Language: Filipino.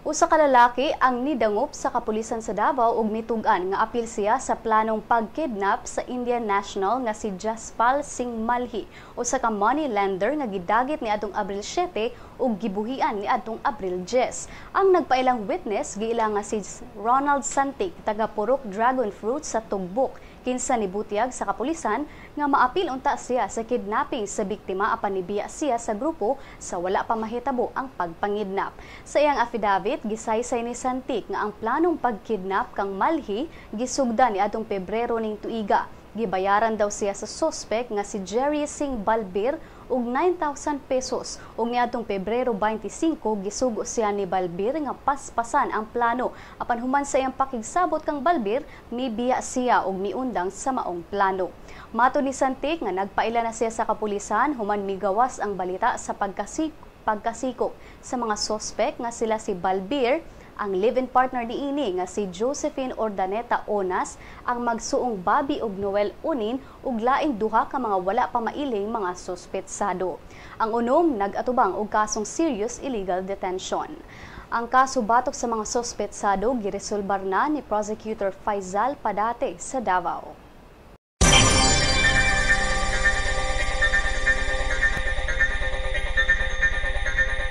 Usa ka lalaki ang nidangop sa kapulisan sa Davao ug mitugan nga apil siya sa planong pagkidnap sa Indian national nga si Jaspal Singh Malhi, usa ka money lender nga gidagit niadtong Abril 7 ug gibuhian niadtong Abril 10. Ang nagpailang witness giila nga si Ronald Santik, taga Purok Dragon Fruit sa Tugbok. Kinsa nibutiag sa kapulisan nga maapil unta siya sa kidnapping sa biktima apan nibiya siya sa grupo sa wala pa mahitabo ang pagpangidnap. Sa iyang affidavit, gisaysay ni Santik nga ang planong pagkidnap kang Malhi gisugdan niadtong Pebrero ning tuiga. Gibayaran daw siya sa suspect nga si Jerry Singh Balbir og 9,000 pesos ug niadtong Pebrero 25 gisugo siya ni Balbir nga paspasan ang plano apan human sa iyang pakigsabot kang Balbir mibiya siya og miundang sa maong plano. Mato ni Santik nga nagpaila na siya sa kapulisan human migawas ang balita sa pagkasikop sa mga suspect nga sila si Balbir, ang live-in partner niini nga si Josephine Ordaneta Onas, ang magsuong Bobby ug Noel Unin ug laing duha ka mga wala pa mailing mga suspetsado. Ang unom nag-atubang og kasong serious illegal detention. Ang kaso batok sa mga suspetsado giresolbar na ni Prosecutor Faisal Padate sa Davao.